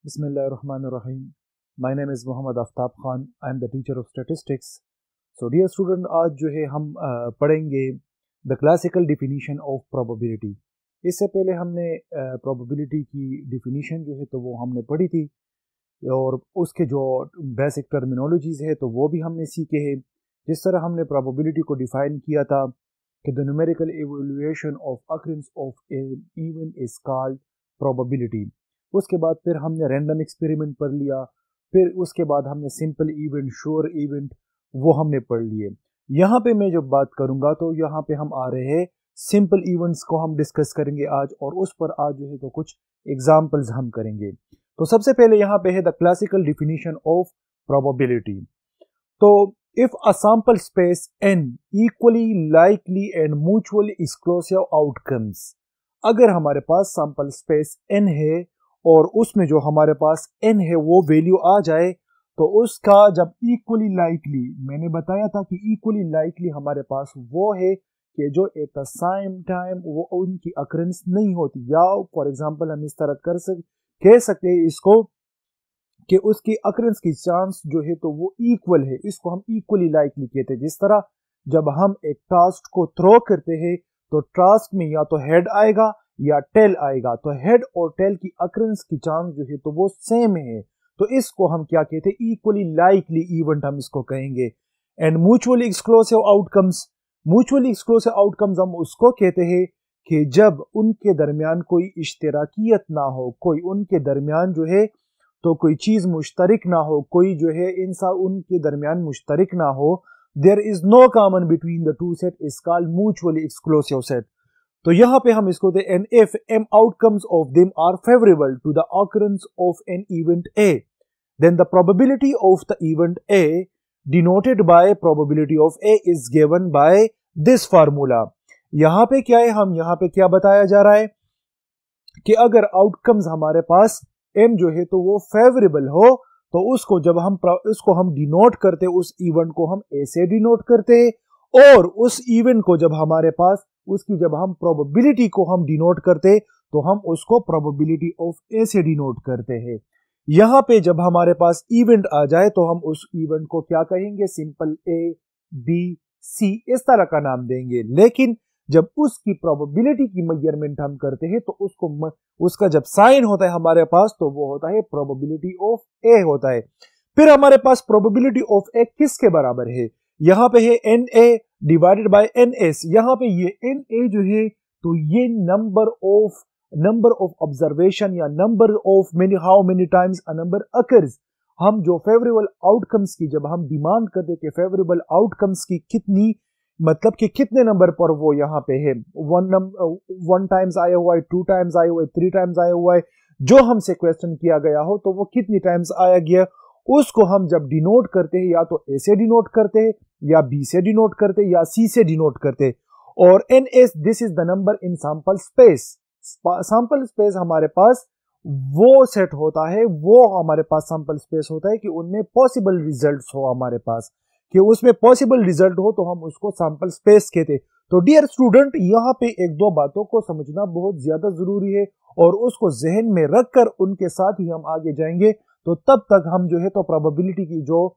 Bismillahirrahmanirrahim. My name is Mohammad Aftab Khan. I am the teacher of statistics. So dear student, आज जो है हम पढ़ेंगे the classical definition of probability. इससे पहले हमने probability की definition जो है तो वो हमने पढ़ी थी और उसके जो basic terminologies है तो वो भी हमने सीखे हैं। जिस तरह हमने probability को define किया था कि the numerical evaluation of occurrence of an event is called probability. उसके बाद फिर हमने रैंडम एक्सपेरिमेंट पढ़ लिया, फिर उसके बाद हमने सिंपल इवेंट, श्योर इवेंट वो हमने पढ़ लिए। यहाँ पे मैं जब बात करूँगा तो यहाँ पे हम आ रहे हैं सिंपल इवेंट्स को हम डिस्कस करेंगे आज, और उस पर आज जो है तो कुछ एग्जांपल्स हम करेंगे। तो सबसे पहले यहाँ पे है the classical definition of probability. तो if a sample space n equally likely and mutually exclusive outcomes, अगर हमारे पास सैंपल स्पेस n है और उसमें जो हमारे पास n है वो वैल्यू आ जाए, तो उसका जब इक्वली लाइकली, मैंने बताया था कि इक्वली लाइकली हमारे पास वो है कि जो एट द सेम टाइम वो उनकी अकरेंस नहीं होती, या फॉर एग्जांपल हम इस तरह कह सकते हैं इसको कि उसकी अकरेंस की चांस जो है तो वो इक्वल है। इसको हम इक्वली लाइकली कहते हैं। जिस तरह जब हम एक टास्क को थ्रो करते हैं तो टास्क में या तो हेड आएगा या टेल आएगा, तो हेड और टेल की अकरेंस की चांस जो है तो वो सेम है, तो इसको हम क्या कहते हैं, इक्वली लाइकली इवेंट हम इसको कहेंगे। And mutually exclusive outcomes, mutually exclusive outcomes हम उसको कहते हैं कि जब उनके दरमियान कोई इश्तिराकियत ना हो, कोई उनके दरमियान जो है तो कोई चीज मुश्तरक ना हो, कोई जो है इंसान उनके दरमियान मुश्तरक ना हो, there is no common between the two set is called mutually exclusive set. तो यहां पे हम इसको दे and if m outcomes of them are favorable to the occurrence of an event A, then the probability of the event A denoted by probability of A is given by this formula। यहां पे क्या है, हम यहां पे क्या बताया जा रहा है कि अगर आउटकम्स हमारे पास m जो है तो वो फेवरेबल हो, तो उसको जब हम डिनोट करते, उस इवेंट को हम A से डिनोट करते हैं, और उस इवेंट को जब हमारे पास उसकी जब हम प्रोबेबिलिटी को हम डिनोट करते तो हम उसको प्रोबेबिलिटी ऑफ ए से डिनोट करते हैं। यहां पे जब हमारे पास इवेंट आ जाए तो हम उस इवेंट को क्या कहेंगे, सिंपल ए बी सी इस तरह का नाम देंगे। लेकिन जब उसकी प्रोबेबिलिटी की मेजरमेंट हम करते हैं तो उसका जब साइन होता है हमारे पास तो वो होता है प्रोबेबिलिटी ऑफ ए होता है। फिर हमारे पास प्रोबेबिलिटी ऑफ ए किसके बराबर है, यहां पे है N A divided by N S. यहां पे ये एन ए जो है तो ये नंबर ऑफ ऑब्जर्वेशन या number of how many times a number occurs. हम जो फेवरेबल आउटकम्स की जब हम डिमांड करते कि फेवरेबल आउटकम्स की कितनी, मतलब कि कितने नंबर पर वो यहाँ पे है, वन टाइम्स आया हुआ है, 2 टाइम्स आया हुआ है, 3 टाइम्स आया हुआ है, जो हमसे क्वेश्चन किया गया हो तो वो कितनी टाइम्स आया गया, उसको हम जब डिनोट करते हैं या तो ए से डिनोट करते हैं या बी से डिनोट करते हैं या सी से डिनोट करते हैं। और N S this is the number in sample space. Sample space हमारे पास वो सेट होता है, वो हमारे पास सैंपल स्पेस होता है कि उनमें पॉसिबल रिजल्ट्स हो, हमारे पास कि उसमें पॉसिबल रिजल्ट हो तो हम उसको सैंपल स्पेस कहते हैं। तो डियर स्टूडेंट, यहाँ पे एक दो बातों को समझना बहुत ज्यादा जरूरी है और उसको जहन में रखकर उनके साथ ही हम आगे जाएंगे। तो तब तक हम जो है तो प्रोबेबिलिटी की जो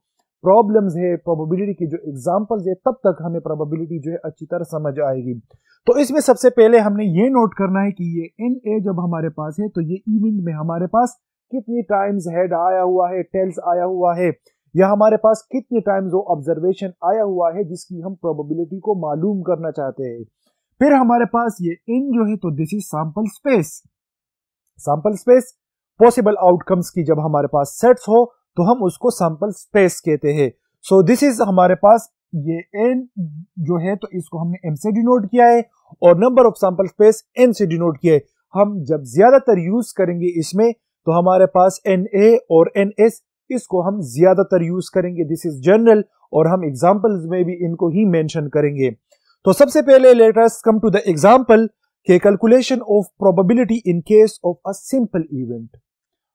प्रॉब्लम्स है, प्रोबेबिलिटी की जो एग्जांपल्स है, तब तक हमें प्रोबेबिलिटी जो है अच्छी तरह समझ आएगी। तो इसमें सबसे पहले हमने ये नोट करना है कि ये एन ए जब हमारे पास है तो ये इवेंट में हमारे पास कितनी टाइम्स हेड आया हुआ है, टेल्स आया हुआ है, या हमारे पास कितने टाइम्स वो ऑब्जर्वेशन आया हुआ है जिसकी हम प्रोबेबिलिटी को मालूम करना चाहते हैं। फिर हमारे पास ये इन जो है तो this is sample space. Sample space possible outcomes की जब हमारे पास सेट्स हो तो हम उसको सैंपल स्पेस कहते हैं। सो दिस इज हमारे पास ये n जो है तो इसको हमने m से डिनोट किया है और number of sample space n से डिनोट किया है। हम जब ज्यादातर यूज करेंगे इसमें तो हमारे पास na और ns, इसको हम ज्यादातर यूज करेंगे, दिस इज जनरल, और हम एग्जांपल्स में भी इनको ही मेंशन करेंगे। तो सबसे पहले let us come to the example के calculation of probability in case of a simple event.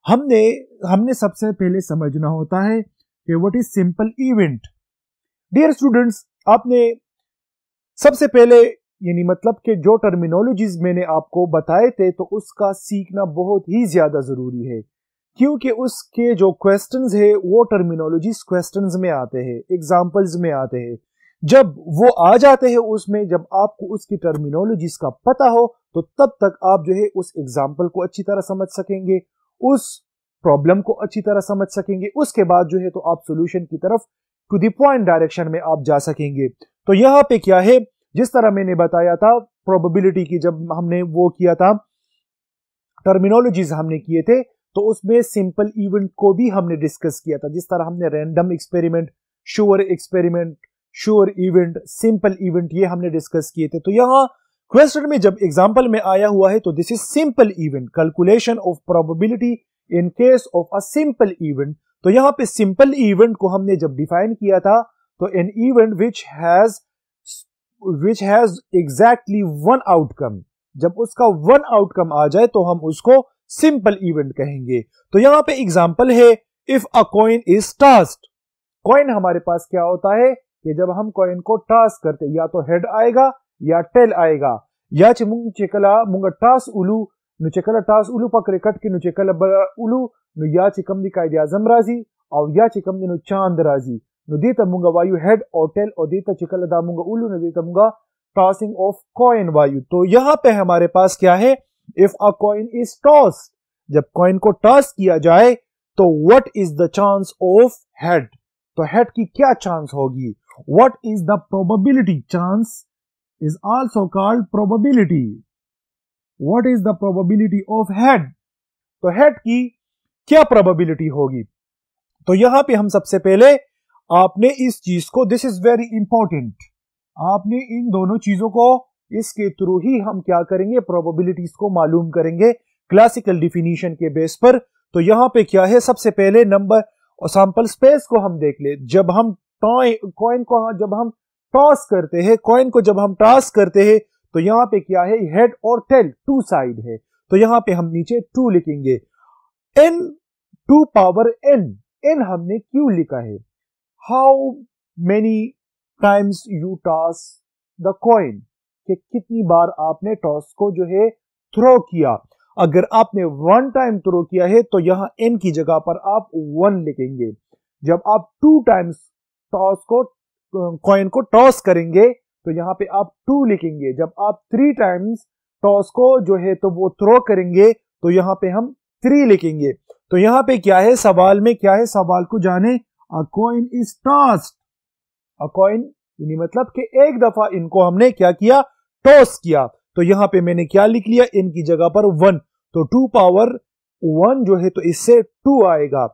हमने सबसे पहले समझना होता है कि what is simple event. Dear students, आपने सबसे पहले यानी मतलब कि जो टर्मिनोलॉजीज मैंने आपको बताए थे तो उसका सीखना बहुत ही ज्यादा जरूरी है क्योंकि उसके जो क्वेश्चंस है वो टर्मिनोलॉजीज क्वेश्चंस में आते हैं, एग्जांपल्स में आते हैं। जब वो आ जाते हैं उसमें, जब आपको उसकी टर्मिनोलॉजीज का पता हो तो तब तक आप जो है उस एग्जांपल को अच्छी तरह समझ सकेंगे, उस प्रॉब्लम को अच्छी तरह समझ सकेंगे। उसके बाद जो है तो आप सॉल्यूशन की तरफ टू द पॉइंट डायरेक्शन में आप जा सकेंगे। तो यहां पे क्या है, जिस तरह मैंने बताया था प्रोबेबिलिटी की, जब हमने वो किया था टर्मिनोलॉजीज हमने किए थे, तो उसमें सिंपल इवेंट को भी हमने डिस्कस किया था। जिस तरह हमने random experiment, sure experiment, sure event, simple event, ये हमने डिस्कस किए थे। तो यहां क्वेश्चन में जब एग्जांपल में आया हुआ है तो this is simple event, calculation of probability in case of a simple event. तो यहां पे सिंपल इवेंट को हमने जब डिफाइन किया था तो an event which has exactly one outcome, जब उसका वन आउटकम आ जाए तो हम उसको सिंपल इवेंट कहेंगे। तो यहां पे एग्जांपल है, if a coin is tossed. Coin हमारे पास क्या होता है कि जब हम कॉइन को टास्क करते या तो हेड आएगा या टेल आएगा। या चिमुंग चेकला मुंगा टास उलू नु चेकला टास उलू पकड़े कट के नु चेकला उलू नु या चिकम दी कायदे आजम राजी और या चिकम दी नु चांद राजी नु देता मुंगा वायु हेड और टेल और देता चिकला दा मुंगा उलू नु देता मुंगा टॉसिंग ऑफ कॉइन वायु। तो यहां पे हमारे पास क्या है, if a coin is tossed, जब कॉइन को टॉस किया जाए तो what is the chance of head, तो हेड की क्या चांस होगी। What is the probability, chance is also called probability. What is the probability of head, तो हेड की क्या प्रोबेबिलिटी होगी। तो यहां पे हम सबसे पहले आपने इस चीज को, दिस इज वेरी इंपॉर्टेंट, आपने इन दोनों चीजों को, इसके थ्रू ही हम क्या करेंगे, प्रोबेबिलिटीज को मालूम करेंगे क्लासिकल डिफिनीशन के बेस पर। तो यहां पे क्या है, सबसे पहले नंबर और सैंपल स्पेस को हम देख ले। जब हम कॉइन को जब हम टॉस करते हैं, कॉइन को जब हम टॉस करते हैं तो यहां पे क्या है, हेड और टेल टू साइड है। तो यहां पे हम नीचे 2 लिखेंगे, n 2 पावर n, n हमने क्यों लिखा है, how many times you toss the coin, कि कितनी बार आपने टॉस को जो है थ्रो किया। अगर आपने 1 टाइम थ्रो किया है तो यहां n की जगह पर आप 1 लिखेंगे। जब आप 2 टाइम्स टॉस को कॉइन को टॉस करेंगे तो यहां पे आप 2 लिखेंगे। जब आप 3 टाइम्स टॉस को जो है तो वो थ्रो करेंगे तो यहां पे हम 3 लिखेंगे। तो यहां पे क्या है, सवाल में क्या है, सवाल को जाने, अ coin is tossed, a coin यानी मतलब कि एक दफा इनको हमने क्या किया, टॉस किया। तो यहां पे मैंने क्या लिख लिया, इनकी जगह पर 1, तो 2 पावर 1 जो है तो इससे 2 आएगा।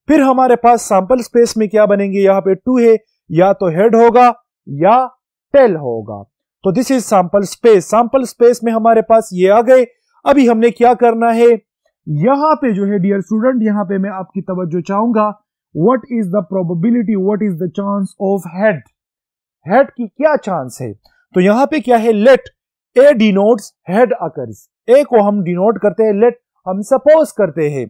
फिर हमारे पास सैंपल स्पेस में क्या बनेंगे, यहां पे 2 है, या तो हेड होगा या टेल होगा। तो this is sample space. Sample space में हमारे पास ये आ गए। अभी हमने क्या करना है, यहां पे जो है डियर स्टूडेंट, यहां पे मैं आपकी तवज्जो चाहूंगा, what is the probability, what is the chance of head, head की क्या चांस है। तो यहां पे क्या है, लेट ए डिनोट्स हेड अकर्स, ए को हम डिनोट करते हैं, लेट हम सपोज करते हैं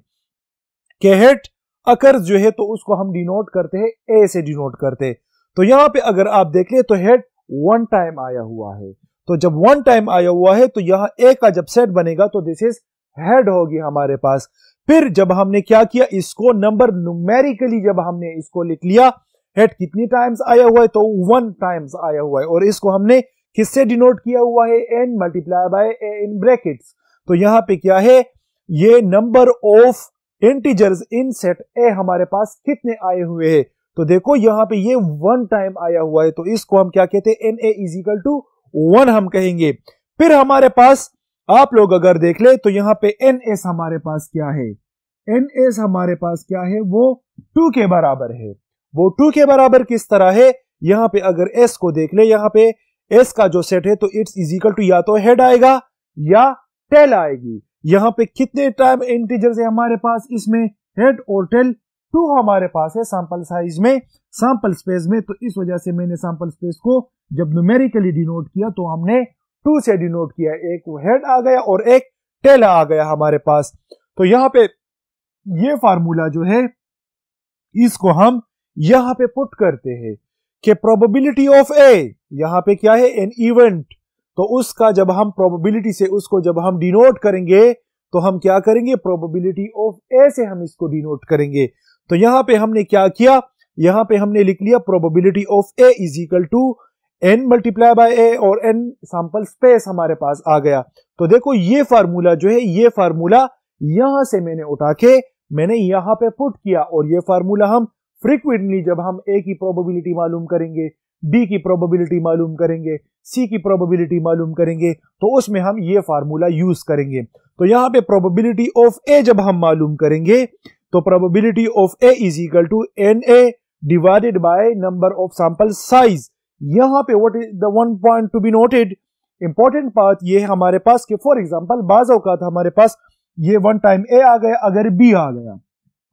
कि हेड अकर्स जो है तो उसको हम डिनोट करते हैं, ए से डिनोट करते हैं। तो यहां पे अगर आप देख ले तो हेड 1 टाइम आया हुआ है, तो जब 1 टाइम आया हुआ है तो यहां ए का जब सेट बनेगा तो दिस इज हेड होगी हमारे पास। फिर जब हमने क्या किया, इसको नंबर न्यूमेरिकली जब हमने इसको लिख लिया, हेड कितनी टाइम्स आया हुआ है, तो 1 टाइम्स आया हुआ है, और इसको हमने किससे डिनोट किया हुआ है, n multiply bye a in brackets. तो यहां पे क्या है, ये number of integers in set ए हमारे पास कितने आए हुए हैं। तो देखो यहां पे ये 1 टाइम आया हुआ है, तो इसको हम क्या कहते हैं, na इज इक्वल टू 1 हम कहेंगे। फिर हमारे पास आप लोग अगर देख ले तो यहां पे ns हमारे पास क्या है, ns हमारे पास क्या है, वो 2 के बराबर है। वो 2 के बराबर किस तरह है, यहां पे अगर s को देख ले, यहां पे s का जो सेट है तो इट्स इज इक्वल टू या तो हेड आएगा या टेल आएगी। यहां पे कितने टाइम इंटीजर्स है हमारे पास, इसमें हेड और टेल 2 हमारे पास है सैंपल साइज में, सैंपल स्पेस में। तो इस वजह से मैंने सैंपल स्पेस को जब न्यूमेरिकली डिनोट किया तो हमने 2 से डिनोट किया, एक हेड आ गया और एक टेल आ गया हमारे पास। तो यहां पे ये फार्मूला जो है इसको हम यहां पे पुट करते हैं कि प्रोबेबिलिटी ऑफ ए, यहां पे क्या है, एन इवेंट, तो उसका जब हम प्रोबेबिलिटी से उसको जब हम डिनोट करेंगे तो हम क्या करेंगे, प्रोबेबिलिटी ऑफ ए से हम इसको डिनोट करेंगे। तो यहां पे हमने क्या किया, यहां पे हमने लिख लिया probability of A is equal to n multiply by A, और n सैंपल स्पेस हमारे पास आ गया। तो देखो ये फार्मूला जो है, ये फार्मूला यहां से मैंने उठा के मैंने यहां पे पुट किया, और ये फार्मूला हम फ्रीक्वेंटली जब हम ए की प्रोबेबिलिटी मालूम करेंगे, बी की प्रोबेबिलिटी मालूम करेंगे, सी की प्रोबेबिलिटी मालूम करेंगे, तो उसमें हम ये फार्मूला यूज करेंगे। तो यहां पे प्रोबेबिलिटी ऑफ ए जब हम मालूम करेंगे, तो probability of A is equal to N A divided by number of sample size. यहां पे what is the one point to be noted, important बात ये हमारे पास कि फॉर एग्जांपल बाज़ औक़ात हमारे पास ये वन टाइम ए आ गया, अगर बी आ गया,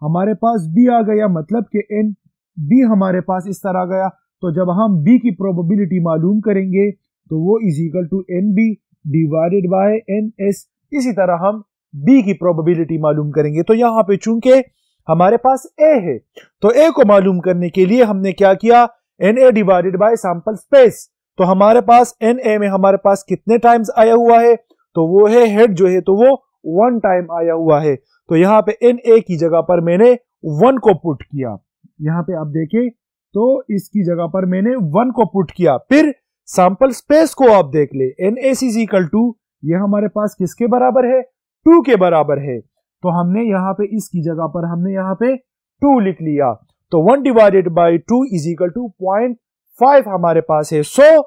हमारे पास बी आ गया, मतलब कि एन बी हमारे पास इस तरह आ गया, तो जब हम बी की प्रोबेबिलिटी मालूम करेंगे तो वो is equal to N B divided by N S. इसी तरह हम बी की प्रोबेबिलिटी मालूम करेंगे। तो यहां पे चूंकि हमारे पास ए है, तो ए को मालूम करने के लिए हमने क्या किया, N A divided by sample space. तो हमारे पास एन ए में हमारे पास कितने टाइम्स आया हुआ है, तो वो है हेड जो है तो वो 1 टाइम आया हुआ है। तो यहाँ पे एन ए की जगह पर मैंने 1 को पुट किया, यहाँ पे आप देखें तो इसकी जगह पर मैंने 1 को पुट किया। फिर सैंपल स्पेस को आप देख ले, N S is equal to, ये हमारे पास किसके बराबर है, 2 के बराबर है। तो हमने यहाँ पे इसकी जगह पर हमने यहाँ पे 2 लिख लिया। तो 1 divided by 2 is equal to 0.5 हमारे पास है। So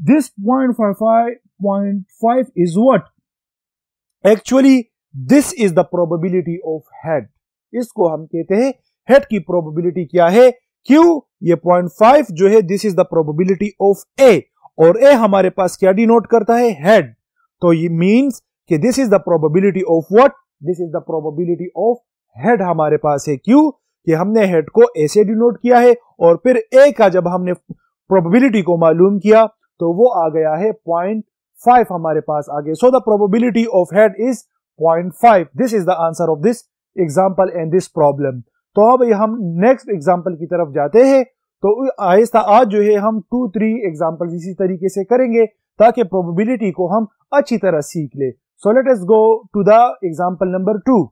this 0.5 is what, actually this is the probability of head. इसको हम कहते हैं हेड की प्रोबेबिलिटी क्या है, क्यों, ये 0.5 जो है this is the probability of A, और ए हमारे पास क्या डिनोट करता है, हेड। तो ये मींस कि this is the probability of what, this is the probability of head हमारे पास है। क्यों, कि हमने हेड को ए से डिनोट किया है, और फिर ए का जब हमने प्रोबेबिलिटी को मालूम किया तो वो आ गया है 0.5 हमारे पास आ गया। So the probability of head is 0.5। This is the answer of this example and this problem. तो अब हम नेक्स्ट एग्जाम्पल की तरफ जाते हैं। तो आहिस्ता आज जो है हम 2-3 एग्जाम्पल इसी तरीके से करेंगे ताकि प्रोबेबिलिटी को हम अच्छी तरह सीख ले। So let us go to the example number 2।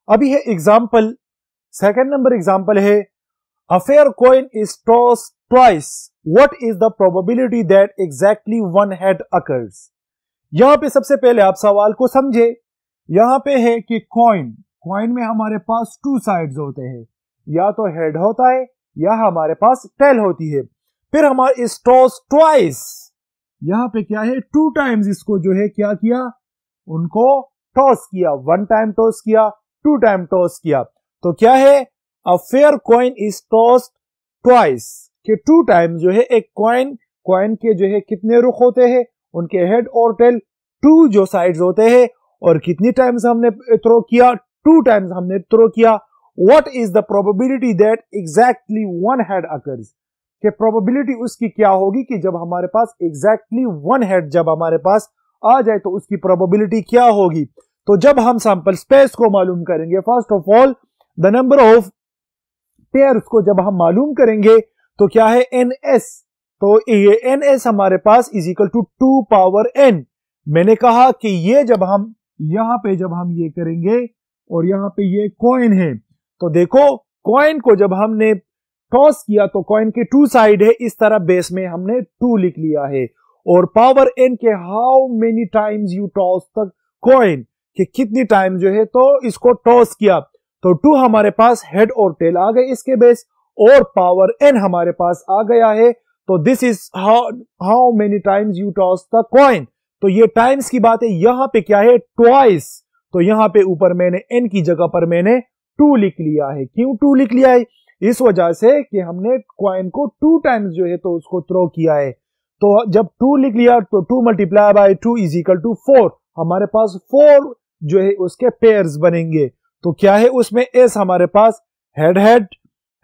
अभी है एग्जाम्पल, सेकंड नंबर एग्जाम्पल है, a fair coin is tossed twice, what is the probability that exactly one head occurs. यहां पे सबसे पहले आप सवाल को समझे। यहां पे है कि कॉइन में हमारे पास 2 साइड्स होते हैं, या तो हेड होता है या हमारे पास टेल होती है। फिर हमारे इस टॉस ट्वाइस, यहां पे क्या है, 2 टाइम्स इसको जो है क्या किया, उनको टॉस किया, 1 टाइम टॉस किया, 2 टाइम टॉस किया। तो क्या है, a fair coin is tossed twice, कि 2 टाइम जो है एक कॉइन के जो है कितने रुख होते हैं, उनके हेड और टेल 2 जो साइड्स होते हैं, और कितनी टाइम्स हमने थ्रो किया, 2 टाइम्स हमने थ्रो किया। What is the probability that exactly one head occurs, कि प्रोबेबिलिटी उसकी क्या होगी कि जब हमारे पास एग्जैक्टली 1 हेड जब हमारे पास आ जाए तो उसकी प्रोबेबिलिटी क्या होगी। तो जब हम सैंपल स्पेस को मालूम करेंगे, first of all the number of pairs को जब हम मालूम करेंगे तो क्या है, NS। तो ये NS हमारे पास is equal to 2 power n। मैंने कहा कि ये जब हम यहां पे जब हम ये करेंगे, और यहां पे ये कॉइन है, तो देखो कॉइन को जब हमने टॉस किया तो कॉइन के 2 साइड है, इस तरह बेस में हमने 2 लिख लिया है, और पावर n के how many times you toss the coin, कि कितनी टाइम जो है तो इसको टॉस किया, तो 2 हमारे पास हेड और टेल आ गए इसके बेस, और पावर n हमारे पास आ गया है। तो this is how many times you toss the coin. तो ये टाइम्स की बात है, यहां पे क्या है, ट्वाइस। तो यहां पे ऊपर मैंने n की जगह पर मैंने 2 लिख लिया है। क्यों 2 लिख लिया है, इस वजह से कि हमने कॉइन को 2 टाइम्स जो है तो उसको थ्रो किया है। तो जब 2 लिख लिया तो 2 multiply by 2 is equal to 4, हमारे पास 4 जो है उसके पेयर्स बनेंगे। तो क्या है उसमें, एस हमारे पास head head,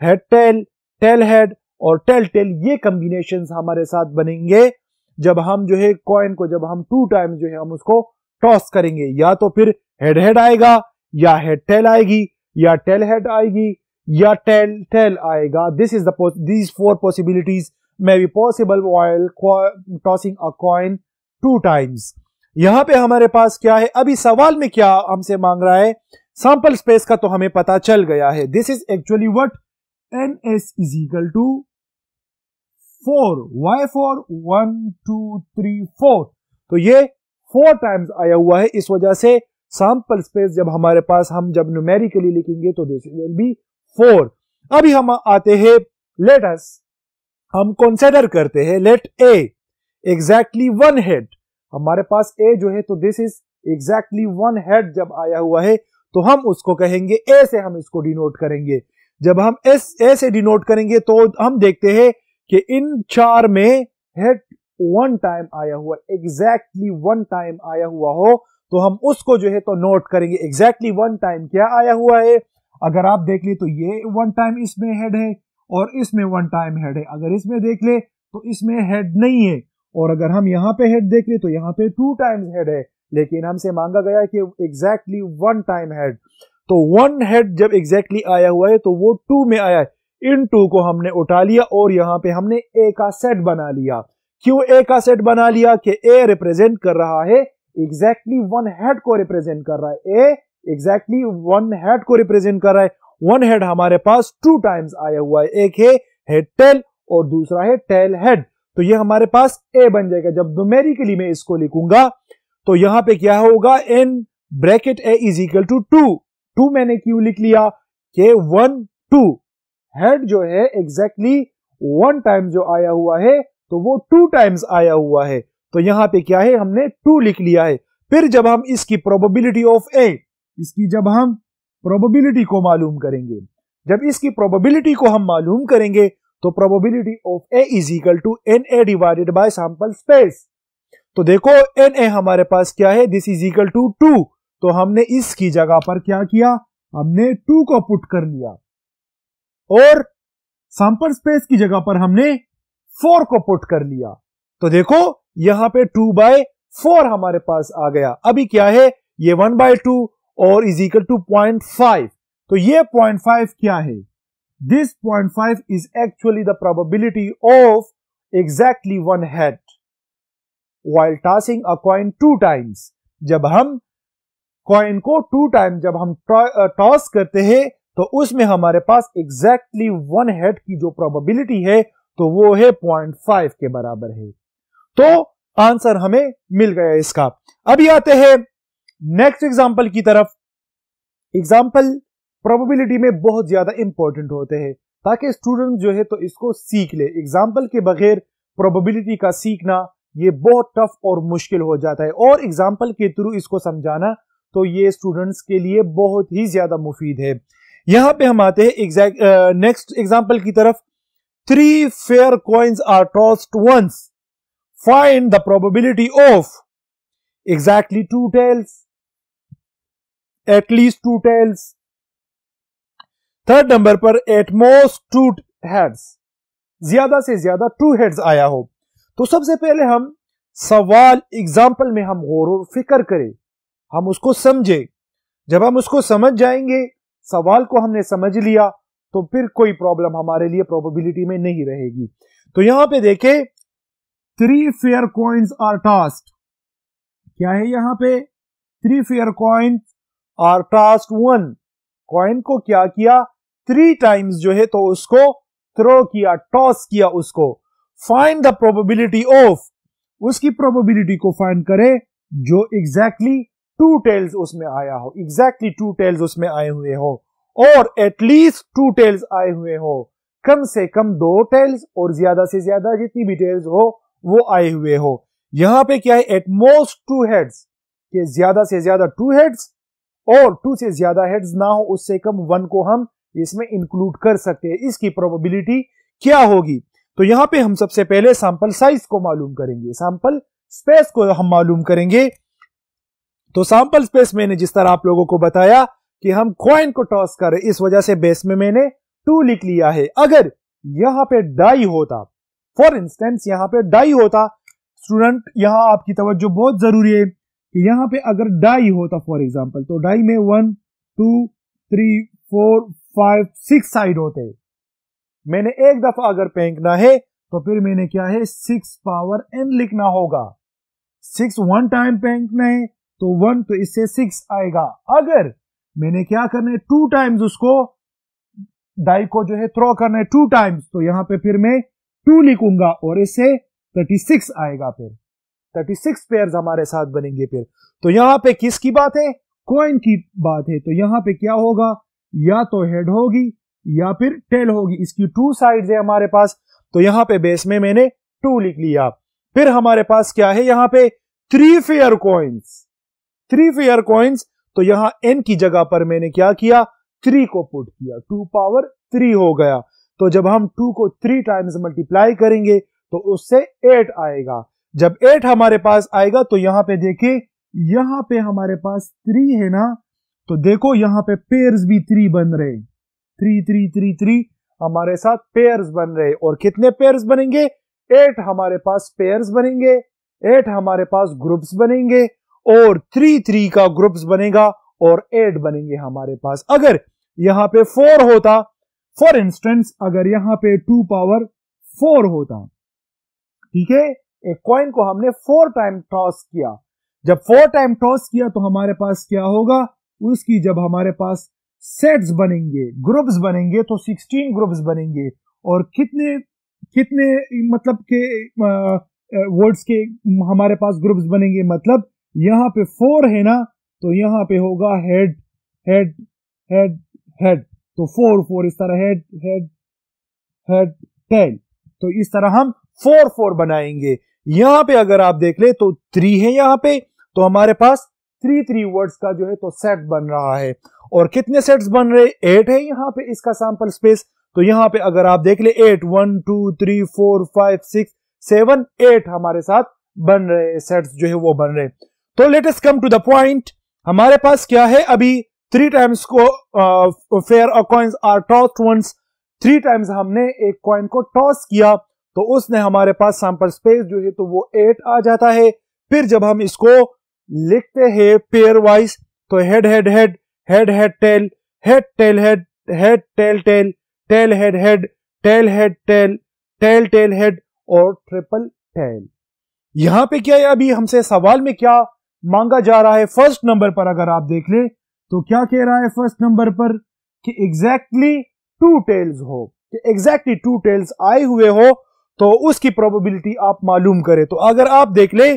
head tail, tail head और टेल टेल, ये कॉम्बिनेशंस हमारे साथ बनेंगे जब हम जो है कॉइन को जब हम 2 टाइम्स जो है हम उसको टॉस करेंगे। या तो फिर हेड हेड आएगा, या हेड टेल आएगी, या टेल हेड आएगी, या टेल टेल आएगा। This is the these 4 possibilities may be possible while tossing a coin 2 times. यहां पे हमारे पास क्या है, अभी सवाल में क्या हमसे मांग रहा है, सैंपल स्पेस का तो हमें पता चल गया है। This is actually what ns is equal to 4। Y for 1 2 3 4, तो ये 4 टाइम्स आया हुआ है। इस वजह से सैंपल स्पेस जब हमारे पास हम जब न्यूमेरिकली लिखेंगे तो दिस विल बी 4। अभी हम आते हैं, लेट अस हम कंसीडर करते हैं, लेट ए एग्जैक्टली 1 हेड। हमारे पास ए जो है तो दिस इज एग्जैक्टली 1 हेड जब आया हुआ है तो हम उसको कहेंगे, ए से हम इसको डिनोट करेंगे। जब हम ए से डिनोट करेंगे तो हम देखते हैं कि इन 4 में हेड 1 टाइम आया हुआ, एग्जैक्टली 1 टाइम आया हुआ हो तो हम उसको जो है तो नोट करेंगे। एग्जैक्टली 1 टाइम क्या आया हुआ है, अगर आप देख ले तो ये 1 टाइम इसमें हेड है और इसमें 1 टाइम हेड है। अगर इसमें देख ले तो इसमें हेड नहीं है, और अगर हम यहाँ पे हेड देख ले तो यहाँ पे 2 टाइम्स हेड है, लेकिन हमसे मांगा गया कि एग्जैक्टली 1 टाइम हेड। तो 1 हेड जब एग्जैक्टली आया हुआ है तो वो 2 में आया है। इन 2 को हमने उठा लिया और यहाँ पे हमने ए का सेट बना लिया। क्यों ए का सेट बना लिया, कि ए रिप्रेजेंट कर रहा है एग्जैक्टली 1 हेड को रिप्रेजेंट कर रहा है। ए एग्जैक्टली 1 हेड को रिप्रेजेंट कर रहा है। 1 हेड हमारे पास 2 टाइम्स आया हुआ है, एक है हेड टेल और दूसरा है टेल हेड। तो ये हमारे पास ए बन जाएगा। जब न्यूमेरिकली मैं इसको लिखूंगा तो यहां पे क्या होगा, in bracket A is equal to 2 मैंने क्यों लिख लिया कि 1 2 हेड जो है एग्जैक्टली 1 टाइम जो आया हुआ है तो वो 2 टाइम्स आया हुआ है। तो यहां पे क्या है, हमने 2 लिख लिया है। फिर जब हम इसकी प्रोबेबिलिटी ऑफ ए, इसकी जब हम प्रोबेबिलिटी को मालूम करेंगे, जब इसकी प्रोबेबिलिटी को हम मालूम करेंगे तो probability of A is equal to N A divided by sample space. तो देखो एन ए हमारे पास क्या है, दिस इज इक्वल टू 2। तो हमने इसकी जगह पर क्या किया, हमने 2 को पुट कर लिया और सैंपल स्पेस की जगह पर हमने 4 को पुट कर लिया। तो देखो यहां पे 2/4 हमारे पास आ गया। अभी क्या है, ये 1/2 और इज इक्वल टू 0.5। तो ये 0.5 क्या है, this 0.5 is actually the probability of exactly 1 head while tossing a coin 2 times। जब हम कॉइन को 2 टाइम जब हम टॉस करते हैं तो उसमें हमारे पास एग्जैक्टली 1 हेड की जो प्रोबेबिलिटी है तो वो है 0.5 के बराबर है। तो आंसर हमें मिल गया इसका। अभी आते हैं नेक्स्ट एग्जांपल की तरफ। एग्जांपल प्रोबेबिलिटी में बहुत ज्यादा इंपॉर्टेंट होते हैं ताकि स्टूडेंट जो है तो इसको सीख ले। एग्जांपल के बगैर प्रोबेबिलिटी का सीखना ये बहुत टफ और मुश्किल हो जाता है, और एग्जाम्पल के थ्रू इसको समझाना तो ये स्टूडेंट्स के लिए बहुत ही ज्यादा मुफीद है। यहां पे हम आते हैं नेक्स्ट एग्जाम्पल की तरफ। 3 fair coins are tossed once, find the probability of exactly 2 tails, at least 2 tails, third number पर at most 2 heads, ज्यादा से ज्यादा 2 heads आया हो। तो सबसे पहले हम सवाल एग्जाम्पल में हम गौर और फिक्र करें, हम उसको समझे। जब हम उसको समझ जाएंगे, सवाल को हमने समझ लिया तो फिर कोई प्रॉब्लम हमारे लिए प्रोबेबिलिटी में नहीं रहेगी। तो यहां पे देखें 3 fair coins are tossed, क्या है यहां पे 3 fair coins are tossed 1, coin को क्या किया 3 टाइम्स जो है तो उसको थ्रो किया, टॉस किया उसको। फाइंड द प्रोबेबिलिटी ऑफ, उसकी प्रोबेबिलिटी को फाइंड करें जो एग्जैक्टली 2 टेल्स उसमें आया हो, एग्जैक्टली 2 टेल्स उसमें आए हुए हो, और एटलीस्ट 2 टेल्स आए हुए हो, कम से कम 2 टेल्स और ज्यादा से ज्यादा जितनी भी टेल्स हो वो आए हुए हो। यहां पे क्या है, एट मोस्ट 2 हेड्स, के ज्यादा से ज्यादा 2 हेड्स, और 2 से ज्यादा हेड्स ना हो उससे कम 1 को हम इसमें इंक्लूड कर सकते हैं। इसकी प्रोबेबिलिटी क्या होगी, तो यहां पे हम सबसे पहले सैंपल साइज को मालूम करेंगे, सैंपल स्पेस को हम मालूम करेंगे। तो सैंपल स्पेस मैंने जिस तरह आप लोगों को बताया कि हम कॉइन को टॉस करें, इस वजह से बेस में मैंने 2 लिख लिया है। अगर यहां पे डाई होता, फॉर इंस्टेंस यहां पे डाई होता, स्टूडेंट यहां आपकी तवज्जो बहुत जरूरी है कि यहां पे अगर डाई होता फॉर एग्जांपल, तो डाई में 1 2 3 4 5 6 साइड होते। मैंने एक दफा अगर फेंकना है तो फिर मैंने क्या है 6 पावर n लिखना होगा। 6 वन टाइम फेंकना है तो 1 तो इससे 6 आएगा। अगर मैंने क्या करना है 2 टाइम्स उसको डाई को जो है थ्रो करना है 2 टाइम्स, तो यहां पे फिर मैं 2 लिखूंगा और इससे 36 आएगा। फिर 36 पेयर्स हमारे साथ बनेंगे। फिर तो यहां पे किसकी बात है? कॉइन की बात है। तो यहां पे क्या होगा? या तो हेड होगी या फिर टेल होगी। इसकी 2 साइड्स है हमारे पास, तो यहां पे बेस में मैंने 2 लिख लिया। फिर हमारे पास क्या है यहां पे? 3 फेयर कॉइन्स। 3 फेयर कॉइन्स, तो यहां n की जगह पर मैंने क्या किया? 3 को पुट किया, 2 पावर 3 हो गया। तो जब हम 2 को 3 टाइम्स मल्टीप्लाई करेंगे तो उससे 8 आएगा। जब 8 हमारे पास आएगा तो यहां पे देखिए, यहां पे हमारे पास 3 है ना, तो देखो यहां पे पेयर्स भी 3 बन रहे। 3 3 3 3 हमारे साथ पेयर्स बन रहे। और कितने पेयर्स बनेंगे? 8 हमारे पास पेयर्स बनेंगे, 8 हमारे पास ग्रुप्स बनेंगे, और 3 3 का ग्रुप्स बनेगा और 8 बनेंगे हमारे पास। अगर यहां पे 4 होता, फॉर इंस्टेंस अगर यहां पे 2 पावर 4 होता, ठीक है, एक कॉइन को हमने 4 टाइम टॉस किया। जब 4 टाइम टॉस किया तो हमारे पास क्या होगा? उसकी जब हमारे पास सेट्स बनेंगे, ग्रुप्स बनेंगे, तो 16 ग्रुप्स बनेंगे। और कितने कितने मतलब के वर्ड्स के हमारे पास ग्रुप्स बनेंगे? मतलब यहां पे 4 है ना, तो यहां पे होगा हेड हेड हेड हेड, तो 4 4 इस तरह हेड हेड हेड टेल। तो इस तरह हम 4 4 बनाएंगे। यहां पे अगर आप देख ले तो 3 है यहां पे, तो हमारे पास 3 3 वर्ड्स का जो है तो सेट बन रहा है। और कितने सेट्स बन रहे? 8 है यहां पे इसका सैंपल स्पेस। तो यहां पे अगर आप देख ले 8 1 2 3 4 5 6 7 8 हमारे साथ बन रहे सेट्स जो है वो बन रहे। तो let us come to the point. हमारे पास क्या है? अभी 3 टाइम्स को fair coins are tossed once. 3 times हमने एक कॉइन को टॉस किया तो उसने हमारे पास सैंपल स्पेस जो है तो वो 8 आ जाता है। फिर जब हम इसको लिखते हैं पेयर वाइज, तो head head head head head tail head tail head head tail tail tail head head tail head tail tail tail head और ट्रिपल टेल। यहां पे क्या है? अभी हमसे सवाल में क्या मांगा जा रहा है? फर्स्ट नंबर पर अगर आप देख ले तो क्या कह रहा है फर्स्ट नंबर पर? कि एग्जैक्टली 2 टेल्स हो, कि एग्जैक्टली 2 टेल्स आए हुए हो तो उसकी प्रोबेबिलिटी आप मालूम करें। तो अगर आप देख ले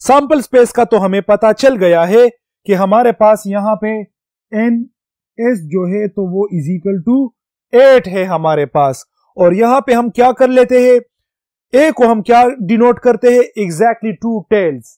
सैंपल स्पेस का, तो हमें पता चल गया है कि हमारे पास यहां पे एन एस जो है तो वो इज इक्वल टू 8 है हमारे पास। और यहां पे हम क्या कर लेते हैं? ए को हम क्या डिनोट करते हैं? Exactly 2 tales.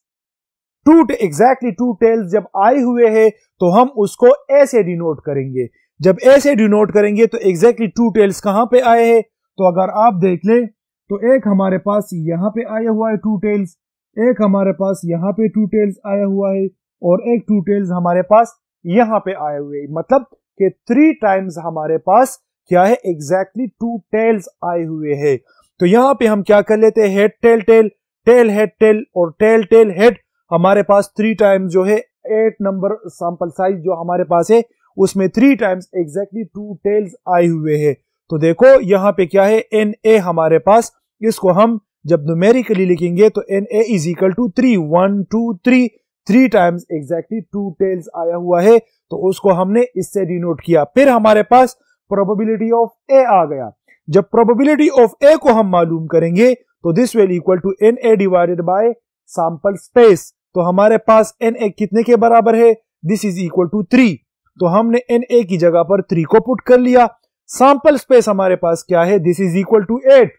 एग्जैक्टली 2 टेल्स जब आए हुए हैं तो हम उसको ऐसे डिनोट करेंगे। जब ऐसे डिनोट करेंगे तो एग्जैक्टली 2 टेल्स कहां पे आए हैं? तो अगर आप देख ले तो एक हमारे पास यहां पे आया हुआ है 2 टेल्स, एक हमारे पास यहां पे 2 टेल्स आया हुआ है, और एक 2 टेल्स हमारे पास यहां पे आए हुए हैं। मतलब कि 3 टाइम्स हमारे पास क्या है? एग्जैक्टली 2 टेल्स आए हुए हैं। तो यहां पे हम क्या कर लेते हैं? Head tail tail tail head tail और टेल टेल हेड। हमारे पास 3 टाइम्स जो है 8 नंबर सैंपल साइज जो हमारे पास है उसमें 3 टाइम्स एग्जैक्टली 2 टेल्स आए हुए हैं। तो देखो यहां पे क्या है? एन ए हमारे पास, इसको हम जब न्यूमेरिकली लिखेंगे तो N A is equal to 3 1 2 3 3 times exactly 2 tails आया हुआ है, तो उसको हमने इससे डिनोट किया। फिर हमारे पास प्रोबेबिलिटी ऑफ ए आ गया। जब प्रोबेबिलिटी ऑफ ए को हम मालूम करेंगे तो this will equal to N A divided by sample space. तो हमारे पास एन ए कितने के बराबर है? This is equal to 3। तो हमने एन ए की जगह पर 3 को पुट कर लिया। सैंपल स्पेस हमारे पास क्या है? This is equal to 8।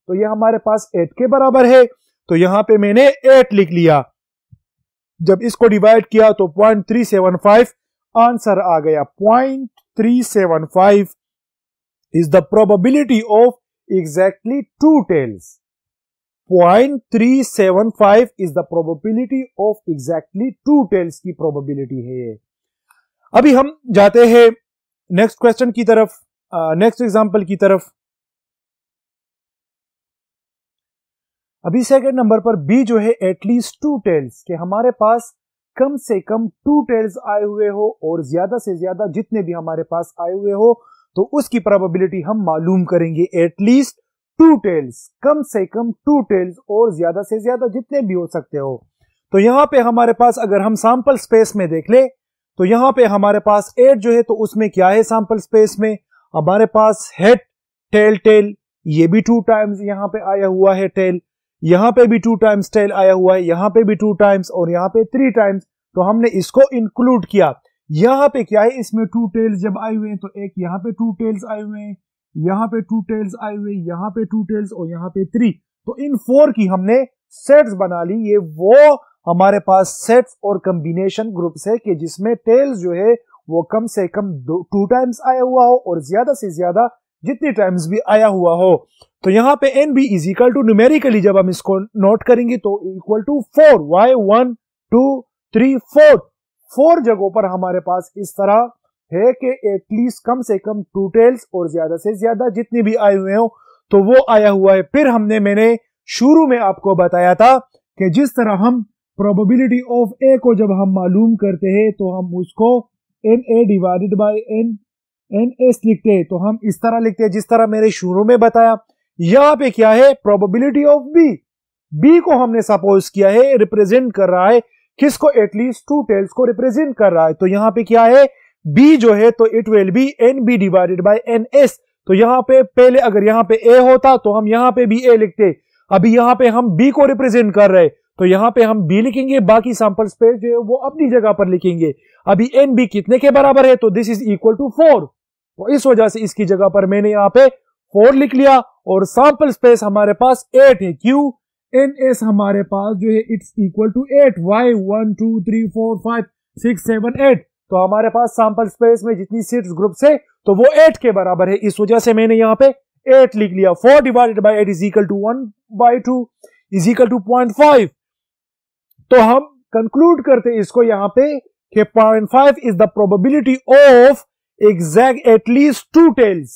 तो ये हमारे पास 8 के बराबर है, तो यहां पे मैंने 8 लिख लिया। जब इसको डिवाइड किया तो 0.375 आंसर आ गया। 0.375 is the probability of exactly 2 tails. 0.375 is the probability of exactly 2 tails की प्रोबेबिलिटी है। अभी हम जाते हैं नेक्स्ट क्वेश्चन की तरफ, नेक्स्ट एग्जांपल की तरफ। अभी सेकंड नंबर पर बी जो है एटलीस्ट 2 टेल्स, के हमारे पास कम से कम 2 टेल्स आए हुए हो और ज्यादा से ज्यादा जितने भी हमारे पास आए हुए हो तो उसकी प्रोबेबिलिटी हम मालूम करेंगे। एटलीस्ट टू टेल्स, कम से कम टू टेल्स और ज्यादा से ज्यादा जितने भी हो सकते हो। तो यहां पे हमारे पास अगर हम सैंपल स्पेस में देख ले तो यहां पे हमारे पास 8 जो है, तो उसमें क्या है सैंपल स्पेस में हमारे पास हेड टेल टेल, ये भी 2 टाइम्स यहां पे आया हुआ है टेल, यहां पे भी 2 टाइम्स टेल आया हुआ है, यहां पे भी 2 टाइम्स और यहां पे 3 टाइम्स। तो हमने इसको इंक्लूड किया। यहां पे क्या है, इसमें 2 टेल्स जब आए हुए हैं तो एक यहां पे 2 टेल्स आए हुए हैं, यहां पे 2 टेल्स आए हुए, यहां पे 2 टेल्स और यहां पे 3। तो इन 4 की हमने सेट्स बना ली। ये वो हमारे पास सेट्स और कॉम्बिनेशन ग्रुप्स है कि जिसमें टेल्स जो है वो कम से कम 2 टाइम्स आया हुआ हो और ज्यादा से ज्यादा जितनी टाइम्स भी आया हुआ हो। तो यहां पे N B is equal to numerically जब हम इसको नोट करेंगे तो इक्वल टू 4, वाई 1 2 3 4, 4 जगहों पर हमारे पास इस तरह है कि एटलीस्ट कम से कम 2 टेल्स और ज्यादा से ज्यादा जितने भी आए हुए हो तो वो आया हुआ है। फिर मैंने शुरू में आपको बताया था कि जिस तरह हम प्रोबेबिलिटी ऑफ ए को जब हम मालूम करते हैं तो हम उसको N A divided by N S लिखते हैं। तो हम इस तरह लिखते हैं जिस तरह मैंने शुरू में बताया। यहां पे क्या है, प्रोबेबिलिटी ऑफ बी को हमने सपोज किया है रिप्रेजेंट कर रहा है किसको, एटलीस्ट 2 टेल्स को रिप्रेजेंट कर रहा है। तो यहां पे क्या है, बी जो है तो it will be N B divided by N S. तो यहां पे पहले अगर यहां पे ए होता तो हम यहां पे भी ए लिखते, अभी यहां पे हम बी को रिप्रेजेंट कर रहे तो यहां पे हम बी लिखेंगे, बाकी सैंपल स्पेस जो है वो अपनी जगह पर लिखेंगे। अभी एन बी कितने के बराबर है, तो दिस इज इक्वल टू 4। तो इस वजह से इसकी जगह पर मैंने यहां पे 4 लिख लिया और सैंपल स्पेस हमारे पास 8 है। क्यों, एन एस हमारे पास जो है इट्स इक्वल टू 8, वाई 1 2 3 4 5 6 7 8। तो हमारे पास सैंपल स्पेस में जितनी सीट्स ग्रुप्स है तो वो 8 के बराबर है। इस वजह से मैंने यहां पे 8 लिख लिया। 4 divided by 8 is equal to 1/2 is equal to 0.5। तो हम कंक्लूड करते इसको यहां पे कि 0.5 is the probability of exact at least 2 tails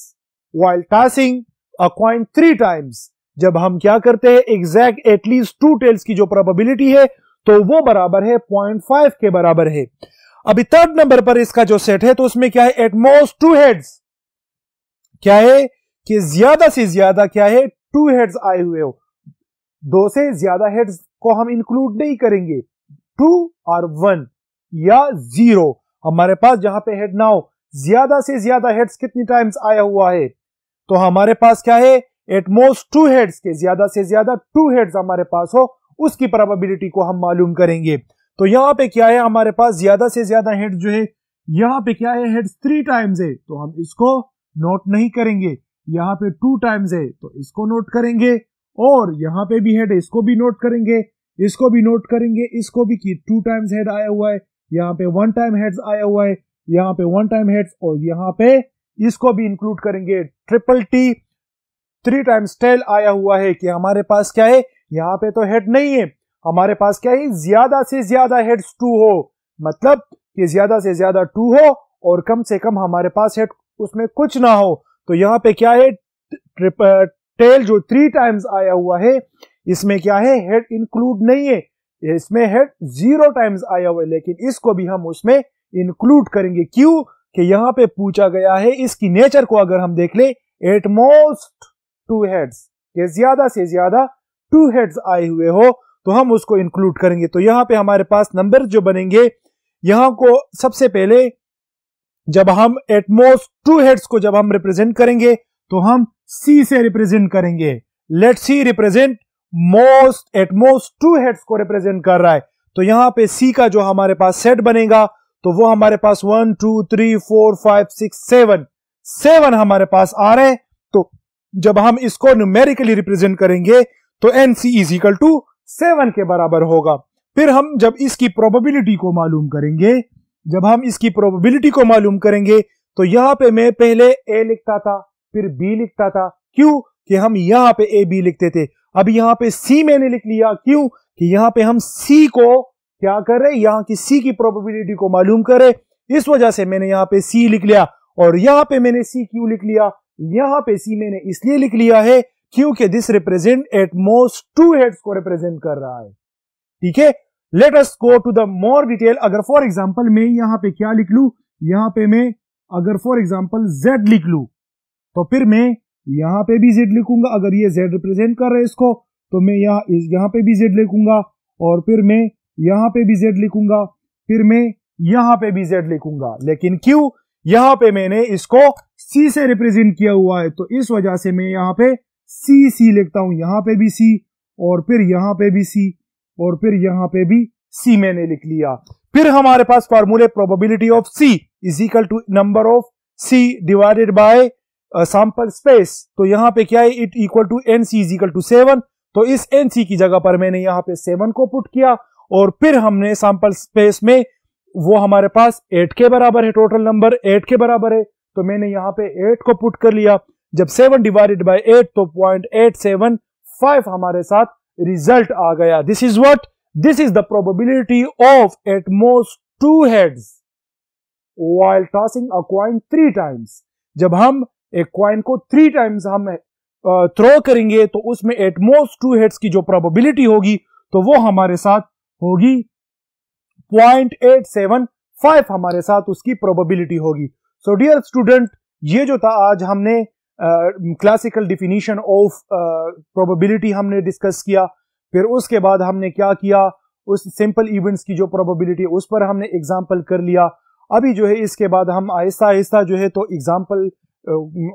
while tossing a coin 3 times. जब हम क्या करते हैं, एग्जैक्ट एटलीस्ट 2 टेल्स की जो प्रोबेबिलिटी है तो वो बराबर है 0.5 के बराबर है। अभी 3rd नंबर पर इसका जो सेट है तो उसमें क्या है, एट मोस्ट 2 हेड्स। क्या है कि ज्यादा से ज्यादा क्या है, 2 हेड्स आए हुए हो। 2 से ज्यादा हेड्स को हम इंक्लूड नहीं करेंगे, 2 और 1 या 0। हमारे पास जहां पे हेड ना हो, ज्यादा से ज्यादा हेड्स कितनी टाइम्स आया हुआ है, तो हमारे पास क्या है, एट मोस्ट 2 हेड्स के ज्यादा से ज्यादा 2 हेड्स हमारे पास हो, उसकी प्रोबेबिलिटी को हम मालूम करेंगे। तो यहां पे क्या है, हमारे पास ज्यादा से ज्यादा हेड्स जो है, यहां पे क्या है, हेड्स 3 टाइम्स है तो हम इसको नोट नहीं करेंगे। यहां पे 2 टाइम्स है तो इसको नोट करेंगे, और यहां पे भी हेड है इसको भी नोट करेंगे, इसको भी नोट करेंगे, इसको भी कि 2 टाइम्स हेड आया हुआ है, यहाँ पे 1 टाइम हेड्स आया हुआ है, यहाँ पे 1 टाइम हेड्स, और यहाँ पे इसको भी इंक्लूड करेंगे, ट्रिपल टी 3 टाइम्स टेल आया हुआ है। कि हमारे पास क्या है, यहाँ पे तो हेड नहीं है, हमारे पास क्या है, ज्यादा से ज्यादा हेड्स 2 हो, मतलब कि ज्यादा से ज्यादा 2 हो और कम से कम हमारे पास हेड उसमें कुछ ना हो। तो यहाँ पे क्या है, टेल जो 3 टाइम्स आया हुआ है इसमें क्या है, हेड इंक्लूड नहीं है, इसमें हेड 0 टाइम्स आया हुआ है, लेकिन इसको भी हम उसमें इंक्लूड करेंगे। क्यों, कि यहां पे पूछा गया है, इसकी नेचर को अगर हम देख ले, एट मोस्ट 2 हेड्स, के ज्यादा से ज्यादा 2 हेड्स आए हुए हो तो हम उसको इंक्लूड करेंगे। तो यहां पे हमारे पास नंबर जो बनेंगे, यहां को सबसे पहले जब हम एट मोस्ट 2 हेड्स को जब हम रिप्रेजेंट करेंगे तो हम सी से रिप्रेजेंट करेंगे। Let see represent most, eight most 2 heads को रिप्रेजेंट कर रहा है। तो यहां पे सी का जो हमारे पास सेट बनेगा तो वो हमारे पास 1 2 3 4 5 6 7 हमारे पास आ रहे हैं। तो जब हम इसको न्यूमेरिकली रिप्रेजेंट करेंगे तो N C is equal to 7 के बराबर होगा। फिर हम जब इसकी प्रोबेबिलिटी को मालूम करेंगे, जब हम इसकी प्रोबेबिलिटी को मालूम करेंगे तो यहां पे मैं पहले ए लिखता था फिर बी लिखता था। क्यों, कि हम यहां पे ए बी लिखते थे। अब यहां पे सी मैंने लिख लिया। क्यों, कि यहां पे हम सी को क्या कर रहे, यहां की सी की प्रोबेबिलिटी को मालूम करें, इस वजह से मैंने यहां पे सी लिख लिया। और यहां पे मैंने सी क्यों लिख लिया, यहां पे सी मैंने इसलिए लिख लिया है क्योंकि this represent at most 2 heads को रिप्रेजेंट कर रहा है। ठीक है, let us go to the more detail. अगर फॉर एग्जांपल मैं यहां पे क्या लिख लूं, यहां पे मैं अगर फॉर एग्जांपल z लिख लूं तो फिर मैं यहाँ पे भी z लिखूंगा। अगर ये z रिप्रेजेंट कर रहे हैं इसको, तो मैं यहाँ पे भी z लिखूंगा, और फिर मैं यहाँ पे भी z लिखूंगा, फिर मैं यहाँ पे भी z लिखूंगा। लेकिन क्यों? यहाँ पे मैंने इसको c से रिप्रेजेंट किया हुआ है, तो इस वजह से मैं यहाँ पे c लिखता हूं। यहाँ पे भी c, और फिर यहाँ पे भी c, और फिर यहाँ पे भी c मैंने लिख लिया। फिर हमारे पास फॉर्मूले probability of c is equal to number of c divided by sample space. तो यहाँ पे क्या है, it equal to nc is equal to 7। तो इस nc की जगह पर मैंने यहाँ पे 7 को पुट किया, और फिर हमने सैंपल स्पेस में वो हमारे पास 8 के बराबर है, टोटल नंबर 8 के बराबर है, तो मैंने यहाँ पे 8 को पुट कर लिया। जब 7 डिवाइडेड बाय 8 तो 0.875 हमारे साथ रिजल्ट आ गया। This is what, this is the probability of at most 2 heads while tossing a coin 3 times। जब हम एक कॉइन को 3 times हम थ्रो करेंगे तो उसमें एट मोस्ट 2 heads की जो प्रोबेबिलिटी होगी तो वो हमारे साथ होगी 0.875 हमारे साथ उसकी प्रोबेबिलिटी होगी। सो डियर स्टूडेंट, ये जो था आज हमने क्लासिकल डिफिनीशन ऑफ प्रोबेबिलिटी हमने डिस्कस किया। फिर उसके बाद हमने क्या किया, उस सिंपल इवेंट्स की जो प्रोबेबिलिटी उस पर हमने एग्जांपल कर लिया। अभी जो है इसके बाद हम आहिस्ता आहिस्ता जो है तो एग्जांपल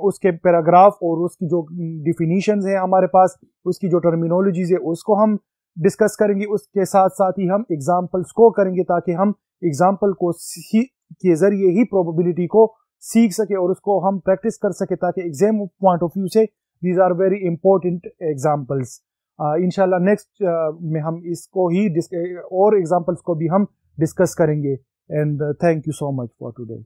उसके पैराग्राफ और उसकी जो डिफिनीशंस है हमारे पास, उसकी जो टर्मिनोलॉजीज है उसको हम डिस्कस करेंगे। उसके साथ साथ ही हम एग्जांपल्स को करेंगे ताकि हम एग्जांपल को के जरिए ही प्रोबेबिलिटी को सीख सके और उसको हम प्रैक्टिस कर सके, ताकि एग्जाम पॉइंट ऑफ व्यू से these are very important examples. इंशाल्लाह नेक्स्ट में हम इसको ही और एग्जांपल्स को भी हम डिस्कस करेंगे। And thank you so much for today.